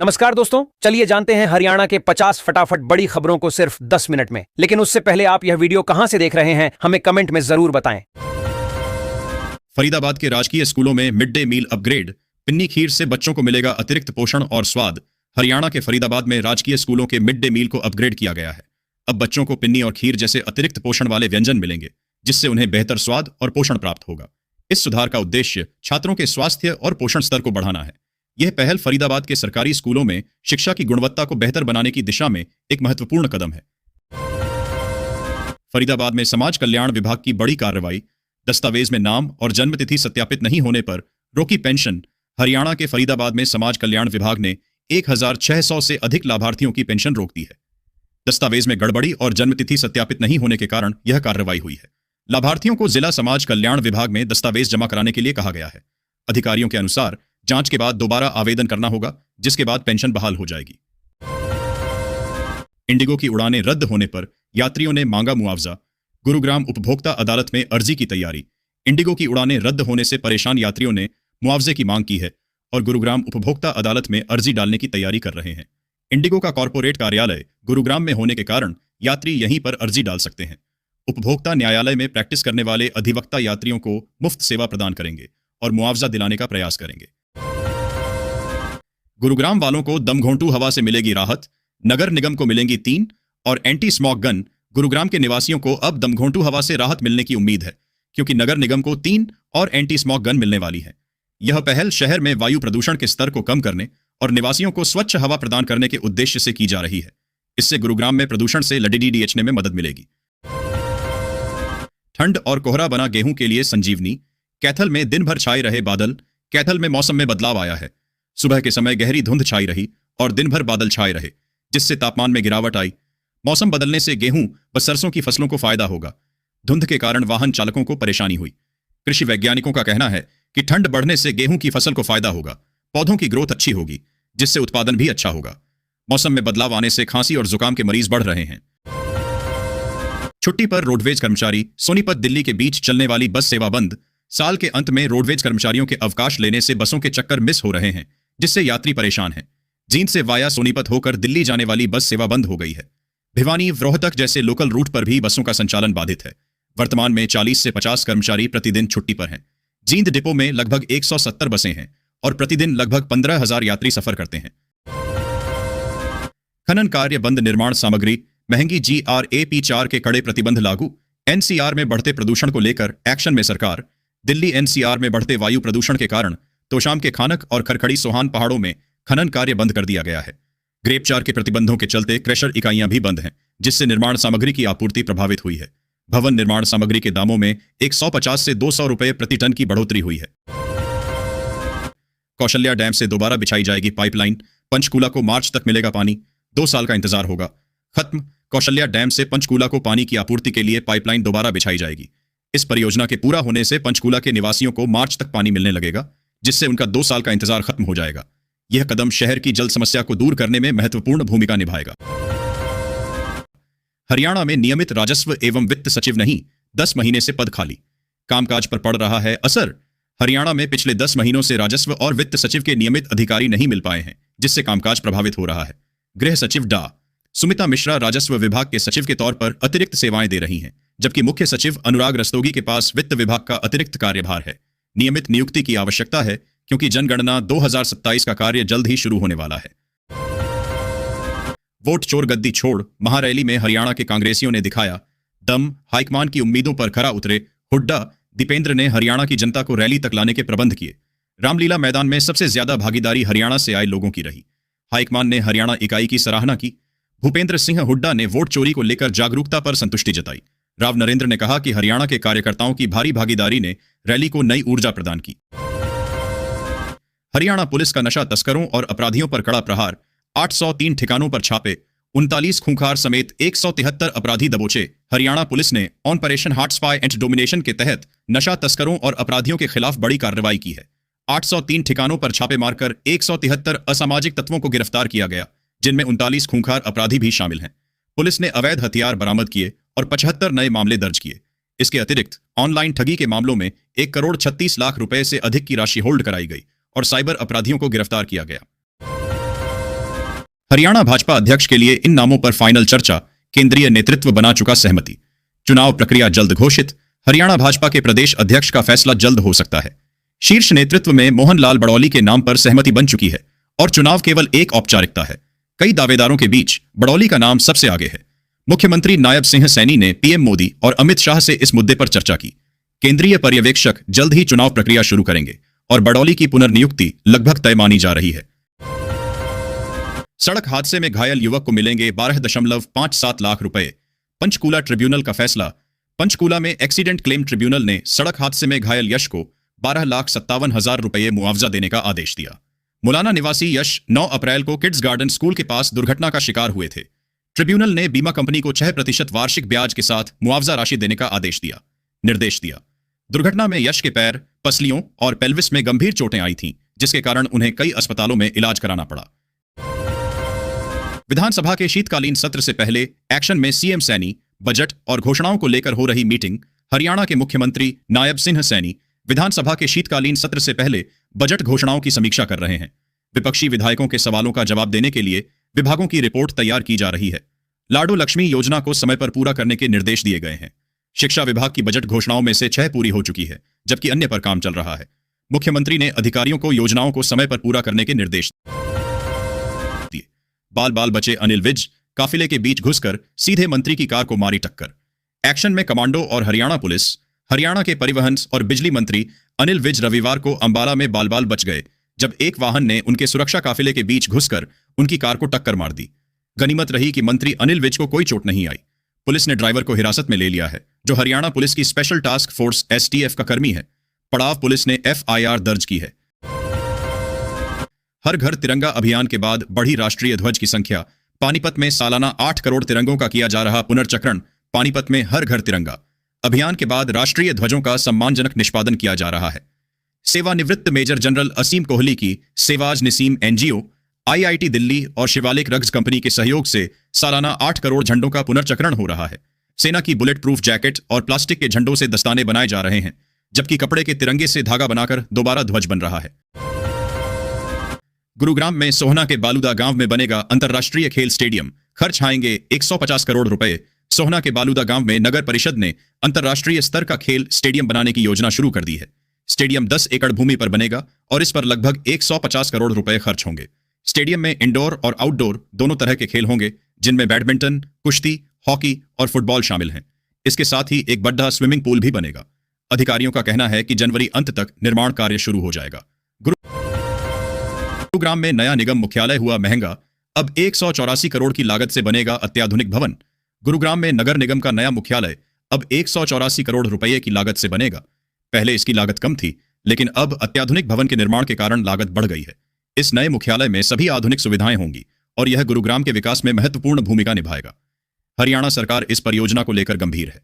नमस्कार दोस्तों, चलिए जानते हैं हरियाणा के 50 फटाफट बड़ी खबरों को सिर्फ 10 मिनट में। लेकिन उससे पहले आप यह वीडियो कहां से देख रहे हैं, हमें कमेंट में जरूर बताएं। फरीदाबाद के राजकीय स्कूलों में मिड डे मील अपग्रेड। पिन्नी खीर से बच्चों को मिलेगा अतिरिक्त पोषण और स्वाद। हरियाणा के फरीदाबाद में राजकीय स्कूलों के मिड डे मील को अपग्रेड किया गया है। अब बच्चों को पिन्नी और खीर जैसे अतिरिक्त पोषण वाले व्यंजन मिलेंगे, जिससे उन्हें बेहतर स्वाद और पोषण प्राप्त होगा। इस सुधार का उद्देश्य छात्रों के स्वास्थ्य और पोषण स्तर को बढ़ाना है। यह पहल फरीदाबाद के सरकारी स्कूलों में शिक्षा की गुणवत्ता को बेहतर बनाने की दिशा में एक महत्वपूर्ण कदम है। फरीदाबाद में समाज कल्याण विभाग की बड़ी कार्रवाई। दस्तावेज में नाम और जन्मतिथि सत्यापित नहीं होने पर रोकी पेंशन। हरियाणा के फरीदाबाद में समाज कल्याण विभाग ने 1600 से अधिक लाभार्थियों की पेंशन रोक दी है। दस्तावेज में गड़बड़ी और जन्मतिथि सत्यापित नहीं होने के कारण यह कार्रवाई हुई है। लाभार्थियों को जिला समाज कल्याण विभाग में दस्तावेज जमा कराने के लिए कहा गया है। अधिकारियों के अनुसार जांच के बाद दोबारा आवेदन करना होगा, जिसके बाद पेंशन बहाल हो जाएगी। इंडिगो की उड़ानें रद्द होने पर यात्रियों ने मांगा मुआवजा। गुरुग्राम उपभोक्ता अदालत में अर्जी की तैयारी। इंडिगो की उड़ानें रद्द होने से परेशान यात्रियों ने मुआवजे की मांग की है और गुरुग्राम उपभोक्ता अदालत में अर्जी डालने की तैयारी कर रहे हैं। इंडिगो का कॉर्पोरेट कार्यालय गुरुग्राम में होने के कारण यात्री यहीं पर अर्जी डाल सकते हैं। उपभोक्ता न्यायालय में प्रैक्टिस करने वाले अधिवक्ता यात्रियों को मुफ्त सेवा प्रदान करेंगे और मुआवजा दिलाने का प्रयास करेंगे। गुरुग्राम वालों को दमघोंटू हवा से मिलेगी राहत। नगर निगम को मिलेंगी 3 और एंटी स्मॉग गन। गुरुग्राम के निवासियों को अब दमघोंटू हवा से राहत मिलने की उम्मीद है, क्योंकि नगर निगम को 3 और एंटी स्मॉग गन मिलने वाली है। यह पहल शहर में वायु प्रदूषण के स्तर को कम करने और निवासियों को स्वच्छ हवा प्रदान करने के उद्देश्य से की जा रही है। इससे गुरुग्राम में प्रदूषण से लड़ीडीएचने में मदद मिलेगी। ठंड और कोहरा बना गेहूं के लिए संजीवनी। कैथल में दिन भर छाए रहे बादल। कैथल में मौसम में बदलाव आया है। सुबह के समय गहरी धुंध छाई रही और दिन भर बादल छाए रहे, जिससे तापमान में गिरावट आई। मौसम बदलने से गेहूं व सरसों की फसलों को फायदा होगा। धुंध के कारण वाहन चालकों को परेशानी हुई। कृषि वैज्ञानिकों का कहना है कि ठंड बढ़ने से गेहूं की फसल को फायदा होगा। पौधों की ग्रोथ अच्छी होगी, जिससे उत्पादन भी अच्छा होगा। मौसम में बदलाव आने से खांसी और जुकाम के मरीज बढ़ रहे हैं। छुट्टी पर रोडवेज कर्मचारी। सोनीपत दिल्ली के बीच चलने वाली बस सेवा बंद। साल के अंत में रोडवेज कर्मचारियों के अवकाश लेने से बसों के चक्कर मिस हो रहे हैं, जिससे यात्री परेशान हैं। जींद से वाया सोनीपत होकर दिल्ली जाने वाली बस सेवा बंद हो गई है। भिवानी, रोहतक जैसे लोकल रूट पर भी बसों का संचालन बाधित है। वर्तमान में 40 से 50 कर्मचारी प्रतिदिन छुट्टी पर हैं। जींद डिपो में लगभग 170 बसें हैं और प्रतिदिन लगभग 15,000 यात्री सफर करते हैं। खनन कार्य बंद। निर्माण सामग्री महंगी। GRAP 4 के कड़े प्रतिबंध लागू। NCR में बढ़ते प्रदूषण को लेकर एक्शन में सरकार। दिल्ली NCR में बढ़ते वायु प्रदूषण के कारण तोशाम के खानक और खरखड़ी सोहान पहाड़ों में खनन कार्य बंद कर दिया गया है। ग्रेप 4 के प्रतिबंधों के चलते क्रेशर इकाइयां भी बंद हैं, जिससे निर्माण सामग्री की आपूर्ति प्रभावित हुई है। भवन निर्माण सामग्री के दामों में 150 से 200 रुपए प्रति टन की बढ़ोतरी हुई है। कौशल्या डैम से दोबारा बिछाई जाएगी पाइपलाइन। पंचकूला को मार्च तक मिलेगा पानी। 2 साल का इंतजार होगा। खत्म। कौशल्या डैम से पंचकूला को पानी की आपूर्ति के लिए पाइपलाइन दोबारा बिछाई जाएगी। इस परियोजना के पूरा होने से पंचकूला के निवासियों को मार्च तक पानी मिलने लगेगा, जिससे उनका 2 साल का इंतजार खत्म हो जाएगा। यह कदम शहर की जल समस्या को दूर करने में महत्वपूर्ण भूमिका निभाएगा। हरियाणा में नियमित राजस्व एवं वित्त सचिव नहीं, 10 महीने से पद खाली। कामकाज पर पड़ रहा है असर। हरियाणा में पिछले 10 महीनों से राजस्व और वित्त सचिव के नियमित अधिकारी नहीं मिल पाए हैं, जिससे कामकाज प्रभावित हो रहा है। गृह सचिव डा. सुमिता मिश्रा राजस्व विभाग के सचिव के तौर पर अतिरिक्त सेवाएं दे रही हैं, जबकि मुख्य सचिव अनुराग रस्तोगी के पास वित्त विभाग का अतिरिक्त कार्यभार है। नियमित नियुक्ति की आवश्यकता है, क्योंकि जनगणना 2027 का कार्य जल्द ही शुरू होने वाला है। वोट चोर गद्दी छोड़। महारैली में हरियाणा के कांग्रेसियों ने दिखाया दम। हाईकमान की उम्मीदों पर खरा उतरे। हुड्डा दीपेंद्र ने हरियाणा की जनता को रैली तक लाने के प्रबंध किए। रामलीला मैदान में सबसे ज्यादा भागीदारी हरियाणा से आए लोगों की रही। हाईकमान ने हरियाणा इकाई की सराहना की। भूपेंद्र सिंह हुड्डा ने वोट चोरी को लेकर जागरूकता पर संतुष्टि जताई। राव नरेंद्र ने कहा कि हरियाणा के कार्यकर्ताओं की भारी भागीदारी ने रैली को नई ऊर्जा प्रदान की। हरियाणा पुलिस का नशा तस्करों और अपराधियों पर कड़ा प्रहार। 803 ठिकानों पर छापे। 39 खूंखार समेत 173 अपराधी दबोचे। हरियाणा पुलिस ने ऑपरेशन हॉटस्पाई एंड डोमिनेशन के तहत नशा तस्करों और अपराधियों के खिलाफ बड़ी कार्रवाई की है। 803 ठिकानों पर छापे मारकर 173 असामाजिक तत्वों को गिरफ्तार किया गया, जिनमें 39 खूंखार अपराधी भी शामिल हैं। पुलिस ने अवैध हथियार बरामद किए और 75 नए मामले दर्ज किए। इसके अतिरिक्त ऑनलाइन ठगी के मामलों में 1 करोड़ 36 लाख रुपए से अधिक की राशि होल्ड कराई गई और साइबर अपराधियों को गिरफ्तार किया गया। हरियाणा भाजपा अध्यक्ष के लिए इन नामों पर फाइनल चर्चा, केंद्रीय नेतृत्व बना चुका सहमति। चुनाव प्रक्रिया जल्द घोषित, हरियाणा भाजपा के प्रदेश अध्यक्ष का फैसला जल्द हो सकता है। शीर्ष नेतृत्व में मोहन लाल बड़ौली के नाम पर सहमति बन चुकी है और चुनाव केवल एक औपचारिकता है। कई दावेदारों के बीच बड़ौली का नाम सबसे आगे है। मुख्यमंत्री नायब सिंह सैनी ने पीएम मोदी और अमित शाह से इस मुद्दे पर चर्चा की। केंद्रीय पर्यवेक्षक जल्द ही चुनाव प्रक्रिया शुरू करेंगे और बड़ौली की पुनर्नियुक्ति लगभग तय मानी जा रही है। सड़क हादसे में घायल युवक को मिलेंगे 12.57 लाख रुपए, पंचकूला ट्रिब्यूनल का फैसला। पंचकूला में एक्सीडेंट क्लेम ट्रिब्यूनल ने सड़क हादसे में घायल यश को 12,57,000 रुपए मुआवजा देने का आदेश दिया। मुलाना निवासी यश 9 अप्रैल को किड्स गार्डन स्कूल के पास दुर्घटना का शिकार हुए थे। ट्रिब्यूनल ने बीमा कंपनी को 6% वार्षिक ब्याज के साथ मुआवजा राशि देने का निर्देश दिया। दुर्घटना में यश के पैर, पसलियों और पेल्विस में गंभीर चोटें आई थीं, जिसके कारण उन्हें कई अस्पतालों में इलाज कराना पड़ा। विधानसभा के शीतकालीन सत्र से पहले एक्शन में सीएम सैनी, बजट और घोषणाओं को लेकर हो रही मीटिंग। हरियाणा के मुख्यमंत्री नायब सिंह सैनी विधानसभा के शीतकालीन सत्र से पहले बजट घोषणाओं की समीक्षा कर रहे हैं। विपक्षी विधायकों के सवालों का जवाब देने के लिए विभागों की रिपोर्ट तैयार की जा रही है। लाडो लक्ष्मी योजना को समय पर पूरा करने के निर्देश दिए गए हैं। शिक्षा विभाग की बजट घोषणाओं में से 6 पूरी हो चुकी है, जबकि अन्य पर काम चल रहा है। मुख्यमंत्री ने अधिकारियों को योजनाओं को समय पर पूरा करने के निर्देश दिए। बाल बाल बचे अनिल विज, काफिले के बीच घुसकर सीधे मंत्री की कार को मारी टक्कर। एक्शन में कमांडो और हरियाणा पुलिस। हरियाणा के परिवहन और बिजली मंत्री अनिल विज रविवार को अंबाला में बाल बाल बच गए, जब एक वाहन ने उनके सुरक्षा काफिले के बीच घुसकर उनकी कार को टक्कर मार दी। गनीमत रही कि मंत्री अनिल विज को कोई चोट नहीं आई। पुलिस ने ड्राइवर को हिरासत में ले लिया है, जो हरियाणा पुलिस की स्पेशल टास्क फोर्स STF का कर्मी है। पड़ाव पुलिस ने FIR दर्ज की है। हर घर तिरंगा अभियान के बाद बढ़ी राष्ट्रीय ध्वज की संख्या। पानीपत में सालाना 8 करोड़ तिरंगों का किया जा रहा पुनर्चक्रण। पानीपत में हर घर तिरंगा अभियान के बाद राष्ट्रीय ध्वजों का सम्मानजनक निष्पादन किया जा रहा है। सेवानिवृत्त मेजर जनरल असीम कोहली की सेवाज निसीम NGO, IIT दिल्ली और शिवालिक रग्स कंपनी के सहयोग से सालाना 8 करोड़ झंडों का पुनर्चक्रण हो रहा है। सेना की बुलेट प्रूफ जैकेट और प्लास्टिक के झंडों से दस्ताने बनाए जा रहे हैं, जबकि कपड़े के तिरंगे से धागा बनाकर दोबारा ध्वज बन रहा है। गुरुग्राम में सोहना के बालूदा गांव में बनेगा अंतर्राष्ट्रीय खेल स्टेडियम। खर्च आएंगे 150 करोड़ रुपए। सोहना के बालूदा गांव में नगर परिषद ने अंतर्राष्ट्रीय स्तर का खेल स्टेडियम बनाने की योजना शुरू कर दी है। स्टेडियम 10 एकड़ भूमि पर बनेगा और इस पर लगभग 150 करोड़ रुपए खर्च होंगे। स्टेडियम में इंडोर और आउटडोर दोनों तरह के खेल होंगे, जिनमें बैडमिंटन, कुश्ती, हॉकी और फुटबॉल शामिल हैं। इसके साथ ही एक बड़ा स्विमिंग पूल भी बनेगा। अधिकारियों का कहना है कि जनवरी अंत तक निर्माण कार्य शुरू हो जाएगा। गुरुग्राम में नया निगम मुख्यालय हुआ महंगा। अब 184 करोड़ की लागत से बनेगा अत्याधुनिक भवन। गुरुग्राम में नगर निगम का नया मुख्यालय अब 184 करोड़ रुपए की लागत से बनेगा। पहले इसकी लागत कम थी, लेकिन अब अत्याधुनिक भवन के निर्माण के कारण लागत बढ़ गई है। इस नए मुख्यालय में सभी आधुनिक सुविधाएं होंगी और यह गुरुग्राम के विकास में महत्वपूर्ण भूमिका निभाएगा। हरियाणा सरकार इस परियोजना को लेकर गंभीर है।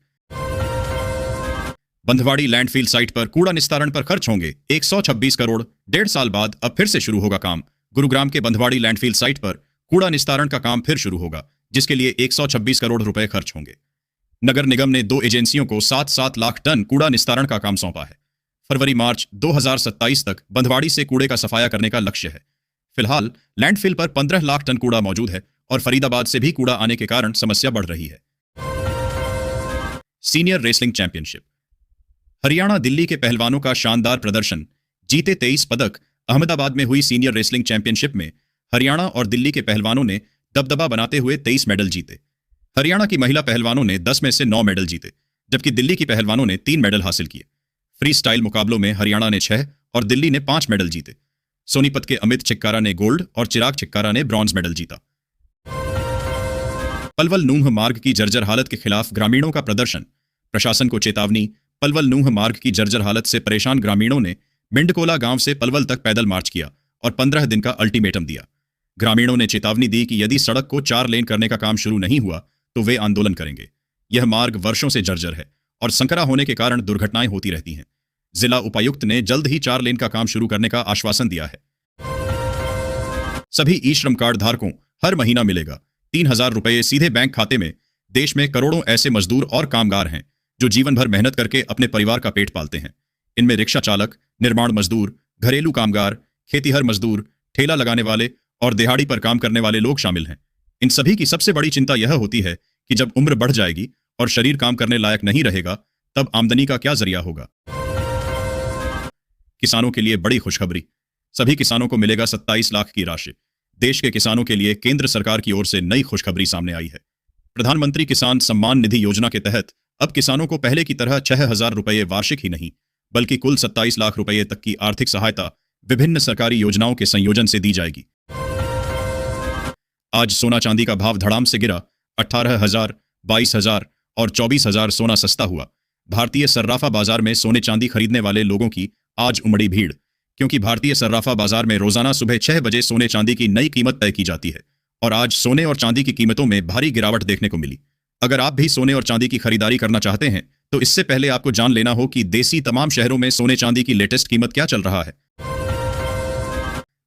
बंधवाड़ी लैंडफिल साइट पर कूड़ा निस्तारण पर खर्च होंगे 126 करोड़। 1.5 साल बाद अब फिर से शुरू होगा काम। गुरुग्राम के बंधवाड़ी लैंडफिल साइट पर कूड़ा निस्तारण का काम फिर शुरू होगा, जिसके लिए 126 करोड़ रुपए खर्च होंगे। नगर निगम ने 2 एजेंसियों को 7-7 लाख टन कूड़ा निस्तारण का काम सौंपा है। फरवरी-मार्च 2027 तक बंधवाड़ी से कूड़े का सफाया करने का लक्ष्य है। फिलहाल लैंडफिल पर 15 लाख टन कूड़ा मौजूद है और फरीदाबाद से भी कूड़ा आने के कारण समस्या बढ़ रही है। Senior wrestling championship. Haryana Delhi के पहलवानों का शानदार प्रदर्शन, जीते 23 पदक। अहमदाबाद में हुई सीनियर रेसलिंग चैंपियनशिप में हरियाणा और दिल्ली के पहलवानों ने दबदबा बनाते हुए 23 मेडल जीते। हरियाणा की महिला पहलवानों ने 10 में से 9 मेडल जीते, जबकि दिल्ली की पहलवानों ने 3 मेडल हासिल किए। फ्री स्टाइल मुकाबलों में हरियाणा ने 6 और दिल्ली ने 5 मेडल जीते। सोनीपत के अमित चिक्कारा ने गोल्ड और चिराग चिक्कारा ने ब्रॉन्ज मेडल जीता। पलवल नूंह मार्ग की जर्जर हालत के खिलाफ ग्रामीणों का प्रदर्शन। प्रशासन को चेतावनी। पलवल नूंह मार्ग की जर्जर हालत से परेशान ग्रामीणों ने मिंडकोला गांव से पलवल तक पैदल मार्च किया और 15 दिन का अल्टीमेटम दिया। ग्रामीणों ने चेतावनी दी कि यदि सड़क को 4 लेन करने का काम शुरू नहीं हुआ तो वे आंदोलन करेंगे। यह मार्ग वर्षों से जर्जर है और संकरा होने के कारण दुर्घटनाएं होती रहती हैं। जिला उपायुक्त ने जल्द ही 4 लेन का काम शुरू करने का आश्वासन दिया है। सभी ई श्रम कार्ड धारकों हर महीना मिलेगा 3000 रुपये सीधे बैंक खाते में। देश में करोड़ों ऐसे मजदूर और कामगार हैं जो जीवन भर मेहनत करके अपने परिवार का पेट पालते हैं। इनमें रिक्शा चालक, निर्माण मजदूर, घरेलू कामगार, खेतीहर मजदूर, ठेला लगाने वाले और दिहाड़ी पर काम करने वाले लोग शामिल हैं। इन सभी की सबसे बड़ी चिंता यह होती है कि जब उम्र बढ़ जाएगी और शरीर काम करने लायक नहीं रहेगा, तब आमदनी का क्या जरिया होगा। किसानों के लिए बड़ी खुशखबरी। सभी किसानों को मिलेगा 27 लाख की राशि। देश के किसानों के लिए केंद्र सरकार की ओर से नई खुशखबरी सामने आई है। प्रधानमंत्री किसान सम्मान निधि योजना के तहत अब किसानों को पहले की तरह 6,000 रुपये वार्षिक ही नहीं, बल्कि कुल 27 लाख रुपये तक की आर्थिक सहायता विभिन्न सरकारी योजनाओं के संयोजन से दी जाएगी। आज सोना चांदी का भाव धड़ाम से गिरा। 18,000, 22,000 और 24,000 सोना सस्ता हुआ। भारतीय सर्राफा बाजार में सोने चांदी खरीदने वाले लोगों की आज उमड़ी भीड़, क्योंकि भारतीय सर्राफा बाजार में रोजाना सुबह 6 बजे सोने चांदी की नई कीमत तय की जाती है और आज सोने और चांदी की कीमतों में भारी गिरावट देखने को मिली। अगर आप भी सोने और चांदी की खरीदारी करना चाहते हैं तो इससे पहले आपको जान लेना हो कि देसी तमाम शहरों में सोने चांदी की लेटेस्ट कीमत क्या चल रहा है।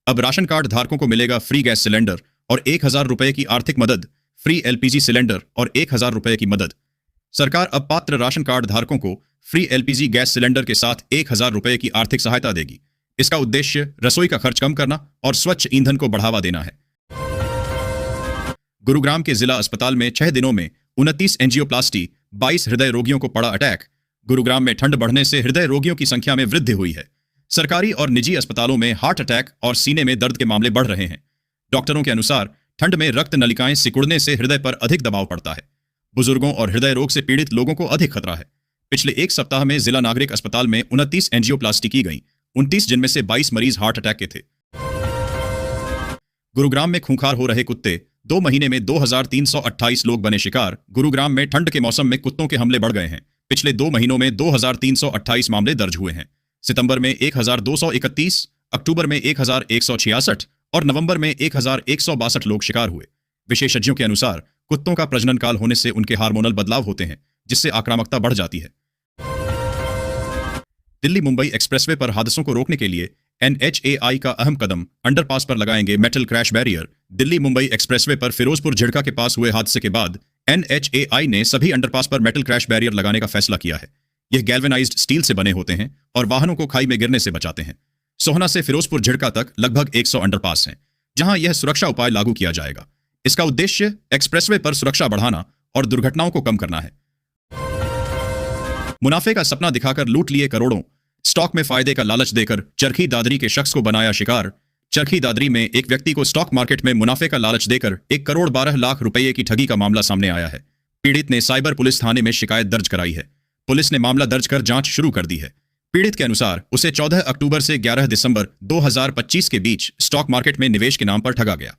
अब राशन कार्ड धारकों को मिलेगा फ्री गैस सिलेंडर और 1,000 रुपए की आर्थिक मदद, फ्री एलपीजी सिलेंडर और 1,000 रुपए की मदद। सरकार अब पात्र राशन कार्ड धारकों को फ्री एलपीजी गैस सिलेंडर के साथ 1,000 रुपए की आर्थिक सहायता देगी। इसका उद्देश्य रसोई का खर्च कम करना और स्वच्छ ईंधन को बढ़ावा देना है। गुरुग्राम के जिला अस्पताल में 6 दिनों में 29 एंजियोप्लास्टी, 22 हृदय रोगियों को पड़ा अटैक। गुरुग्राम में ठंड बढ़ने से हृदय रोगियों की संख्या में वृद्धि हुई है। सरकारी और निजी अस्पतालों में हार्ट अटैक और सीने में दर्द के मामले बढ़ रहे हैं। डॉक्टरों के अनुसार ठंड में रक्त नलिकाएं सिकुड़ने से हृदय पर अधिक दबाव पड़ता है। बुजुर्गों और हृदय रोग से पीड़ित लोगों को अधिक खतरा है। पिछले एक सप्ताह में जिला नागरिक अस्पताल में 29 एंजियोप्लास्टी की गई, 29 जिनमें से 22 मरीज हार्ट अटैक के थे। गुरुग्राम में खूंखार हो रहे कुत्ते। 2 महीने में 2,328 लोग बने शिकार। गुरुग्राम में ठंड के मौसम में कुत्तों के हमले बढ़ गए हैं। पिछले 2 महीनों में 2,328 मामले दर्ज हुए हैं। सितंबर में 1,231, अक्टूबर में 1,166 और नवंबर में 1,162 लोग शिकार हुए। विशेषज्ञों के अनुसार कुत्तों का प्रजनन काल होने से उनके हार्मोनल बदलाव होते हैं, जिससे आक्रामकता बढ़ जाती है। दिल्ली मुंबई एक्सप्रेसवे पर हादसों को रोकने के लिए NHAI का अहम कदम, अंडरपास पर लगाएंगे metal crash barrier. Delhi Mumbai expressway पर फिरोजपुर झिड़का के पास हुए हादसे के बाद NHAI ने सभी अंडरपास पर मेटल क्रैश बैरियर लगाने का फैसला किया है। यह गैल्वेनाइज्ड स्टील से बने होते हैं और वाहनों को खाई में गिरने से बचाते हैं। सोहना से फिरोजपुर झिड़का तक लगभग 100 अंडरपास हैं, जहां यह सुरक्षा उपाय लागू किया जाएगा। इसका उद्देश्य एक्सप्रेसवे पर सुरक्षा बढ़ाना और दुर्घटनाओं को कम करना है। मुनाफे का सपना दिखाकर लूट लिए करोड़ों। स्टॉक में फायदे का लालच देकर चरखी दादरी के शख्स को बनाया शिकार। चरखी दादरी में एक व्यक्ति को स्टॉक मार्केट में मुनाफे का लालच देकर 1 करोड़ 12 लाख रुपए की ठगी का मामला सामने आया है। पीड़ित ने साइबर पुलिस थाने में शिकायत दर्ज कराई है। पुलिस ने मामला दर्ज कर जांच शुरू कर दी है। पीड़ित के अनुसार उसे 14 अक्टूबर से 11 दिसंबर 2025 के बीच स्टॉक मार्केट में निवेश के नाम पर ठगा गया।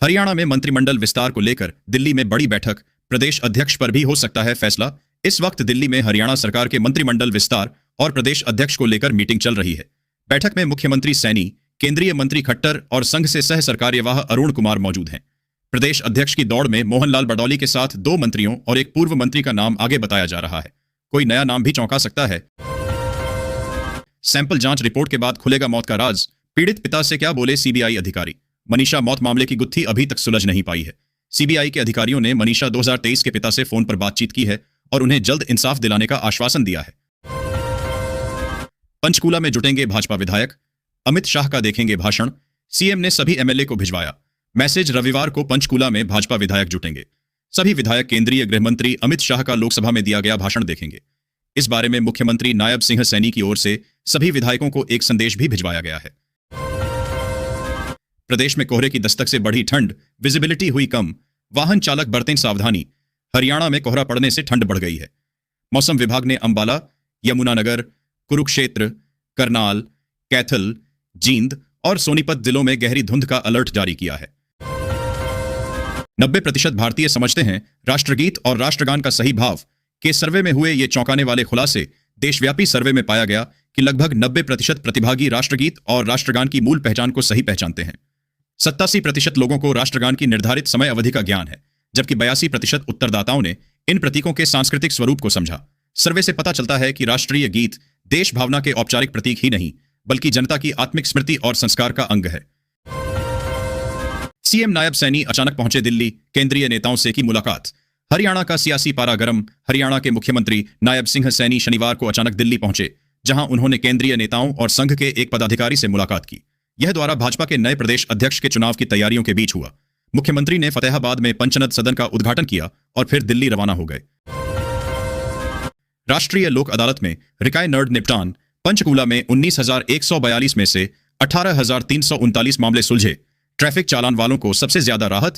हरियाणा में मंत्रिमंडल विस्तार को लेकर दिल्ली में बड़ी बैठक। प्रदेश अध्यक्ष पर भी हो सकता है फैसला। इस वक्त दिल्ली में हरियाणा सरकार के मंत्रिमंडल विस्तार और प्रदेश अध्यक्ष को लेकर मीटिंग चल रही है। बैठक में मुख्यमंत्री सैनी, केंद्रीय मंत्री खट्टर और संघ से सह सरकार्यवाह अरुण कुमार मौजूद हैं। प्रदेश अध्यक्ष की दौड़ में मोहनलाल बडौली के साथ 2 मंत्रियों और एक पूर्व मंत्री का नाम आगे बताया जा रहा है। कोई नया नाम भी चौंका सकता है। सैंपल जांच रिपोर्ट के बाद खुलेगा मौत का राज। पीड़ित पिता से क्या बोले सीबीआई अधिकारी। मनीषा मौत मामले की गुत्थी अभी तक सुलझ नहीं पाई है। सीबीआई के अधिकारियों ने मनीषा 2023 के पिता से फोन पर बातचीत की है और उन्हें जल्द इंसाफ दिलाने का आश्वासन दिया है। पंचकूला में जुटेंगे भाजपा विधायक। अमित शाह का देखेंगे भाषण। सीएम ने सभी एमएलए को भिजवाया मैसेज। रविवार को पंचकूला में भाजपा विधायक जुटेंगे। सभी विधायक केंद्रीय गृह मंत्री अमित शाह का लोकसभा में दिया गया भाषण देखेंगे। इस बारे में मुख्यमंत्री नायब सिंह सैनी की ओर से सभी विधायकों को एक संदेश भी भिजवाया गया है। प्रदेश में कोहरे की दस्तक से बढ़ी ठंड, विजिबिलिटी हुई कम। वाहन चालक बरतें सावधानी। हरियाणा में कोहरा पड़ने से ठंड बढ़ गई है। मौसम विभाग ने अंबाला, यमुनानगर, कुरुक्षेत्र, करनाल, कैथल, जींद और सोनीपत जिलों में गहरी धुंध का अलर्ट जारी किया है। 90% भारतीय समझते हैं राष्ट्रगीत और राष्ट्रगान का सही भाव के सर्वे में हुए ये चौंकाने वाले खुलासे। देशव्यापी सर्वे में पाया गया कि लगभग 90% प्रतिभागी राष्ट्रगीत और राष्ट्रगान की मूल पहचान को सही पहचानते हैं। 87% लोगों को राष्ट्रगान की निर्धारित समय अवधि का ज्ञान है, जबकि 82% उत्तरदाताओं ने इन प्रतीकों के सांस्कृतिक स्वरूप को समझा। सर्वे से पता चलता है कि राष्ट्रीय गीत देश भावना के औपचारिक प्रतीक ही नहीं, बल्कि जनता की आत्मिक स्मृति और संस्कार का अंग है। सीएम नायब सैनी अचानक पहुंचे दिल्ली। केंद्रीय नेताओं से की मुलाकात। हरियाणा का सियासी पारा गर्म। हरियाणा के मुख्यमंत्री नायब सिंह सैनी शनिवार को अचानक दिल्ली पहुंचे, जहां उन्होंने केंद्रीय नेताओं और संघ के एक पदाधिकारी से मुलाकात की। यह द्वारा भाजपा के नए प्रदेश अध्यक्ष के चुनाव की तैयारियों के बीच हुआ। मुख्यमंत्री ने फतेहाबाद में पंचनद सदन का उद्घाटन किया और फिर दिल्ली रवाना हो गए। राष्ट्रीय लोक अदालत में रिकाय नर्ड निपटान। पंचकूला में 19,142 में से 18,339 मामले सुलझे। ट्रैफिक चालान वालों को सबसे ज्यादा राहत,